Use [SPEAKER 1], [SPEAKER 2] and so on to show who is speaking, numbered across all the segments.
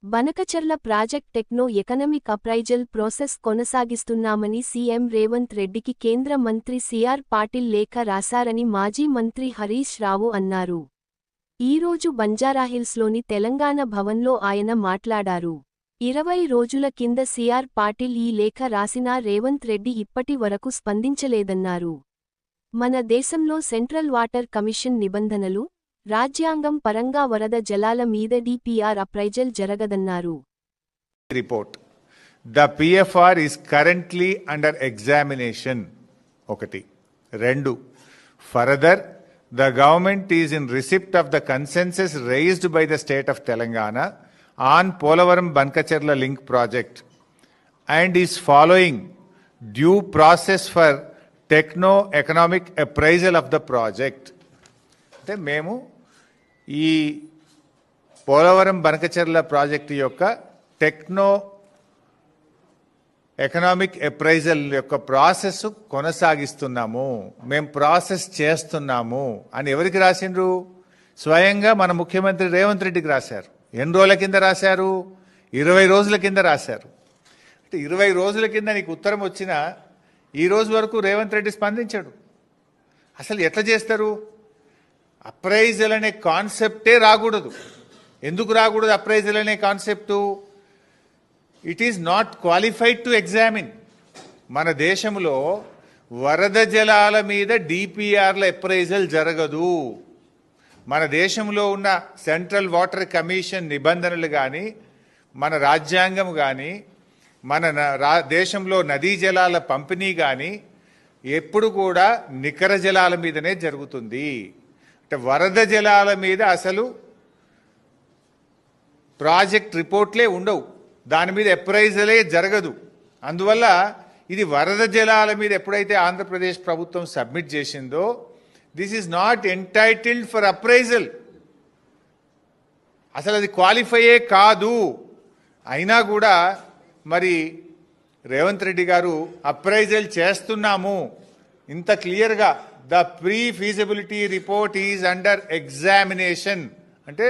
[SPEAKER 1] Banakacherla project techno economic appraisal process కొనసాగిస్తున్నామని CM Revanth రెడ్డికి కేంద్ర మంత్రి సిఆర్ పాటిల్ లేఖ రాశారని మాజీ మంత్రి హరీష్ రావు అన్నారు. ఈరోజు బంజారాహిల్స్లోని తెలంగాణ భవన్లో ఆయన మాట్లాడారు. 20 రోజుల కింద సిఆర్ పాటిల్ ఈ లేఖ రాసినా రేవంత్ రెడ్డి ఇప్పటి వరకు స్పందించలేదన్నారు. మన దేశంలో సెంట్రల్ వాటర్ కమిషన్ నిబంధనలు, రాజ్యాంగం పరంగా వరద జలాల మీద డిపిఆర్ అప్రైజల్ జరగదన్నారు.
[SPEAKER 2] Report the PFR is currently under examination. 1 2 further the government is in receipt of the consensus raised by the state of Telangana on Polavaram Banakacherla link project and is following due process for techno economic appraisal of the project. అంటే మేము ఈ Polavaram Banakacherla project యొక్క techno economic appraisal యొక్క process కొనసాగిస్తున్నాము, మేము process చేస్తున్నాము అని ఎవరికి రాసిండ్రు? స్వయంగా మన ముఖ్యమంత్రి రేవంత్ రెడ్డికి రాశారు. ఎన్ని రోజుల కింద రాశారు? 20 రోజుల కింద రాశారు. అంటే 20 రోజుల కింద నీకు ఉత్తరం వచ్చినా ఈ రోజు వరకు రేవంత్ రెడ్డి స్పందించాడు. అసలు ఎట్లా చేస్తారు? అప్రైజల్ అనే కాన్సెప్టే రాకూడదు. ఎందుకు రాకూడదు అప్రైజల్ అనే concept? It is not qualified to examine. మన దేశంలో వరద జలాల మీద డిపిఆర్ల అప్రైజల్ జరగదు. మన దేశంలో ఉన్న సెంట్రల్ వాటర్ కమిషన్ నిబంధనలు కానీ, మన రాజ్యాంగం కానీ, మన దేశంలో నదీ జలాల పంపిణీ కానీ ఎప్పుడు కూడా నికర జలాల మీదనే జరుగుతుంది. అంటే వరద జలాల మీద అసలు ప్రాజెక్ట్ రిపోర్ట్లే ఉండవు, దాని మీద అప్రైజలే జరగదు. అందువల్ల ఇది వరద జలాల మీద ఎప్పుడైతే ఆంధ్రప్రదేశ్ ప్రభుత్వం సబ్మిట్ చేసిందో this is not entitled for appraisal. అసలు అది క్వాలిఫైయే కాదు. అయినా కూడా మరి రేవంత్ రెడ్డి గారు అప్రైజల్ చేస్తున్నాము ఇంత క్లియర్గా, the pre feasibility report is under examination అంటే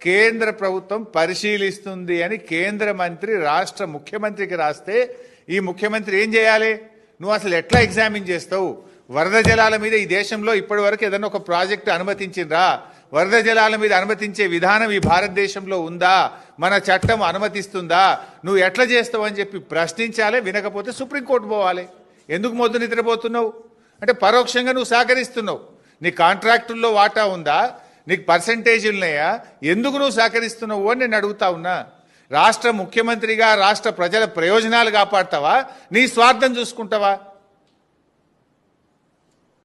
[SPEAKER 2] కేంద్ర ప్రభుత్వం పరిశీలిస్తుంది అని కేంద్ర మంత్రి రాష్ట్ర ముఖ్యమంత్రికి రాస్తే ఈ ముఖ్యమంత్రి ఏం చేయాలి? నువ్వు అసలు ఎట్లా ఎగ్జామిన్ చేస్తావు? వరద జలాల మీద ఈ దేశంలో ఇప్పటి వరకు ఏదైనా ఒక ప్రాజెక్టు అనుమతించిండ్రా? వరద జలాల మీద అనుమతించే విధానం ఈ భారతదేశంలో ఉందా? మన చట్టం అనుమతిస్తుందా? నువ్వు ఎట్లా చేస్తావు అని చెప్పి ప్రశ్నించాలి. వినకపోతే సుప్రీంకోర్టు పోవాలి. ఎందుకు మొద్దు నిద్రపోతున్నావు అంటే పరోక్షంగా నువ్వు సహకరిస్తున్నావు. నీ కాంట్రాక్టుల్లో వాటా ఉందా? నీకు పర్సంటేజీలు ఉన్నాయా? ఎందుకు నువ్వు సహకరిస్తున్నావు అని నేను అడుగుతా ఉన్నా. రాష్ట్ర ముఖ్యమంత్రిగా రాష్ట్ర ప్రజల ప్రయోజనాలు కాపాడతావా? నీ స్వార్థం చూసుకుంటావా?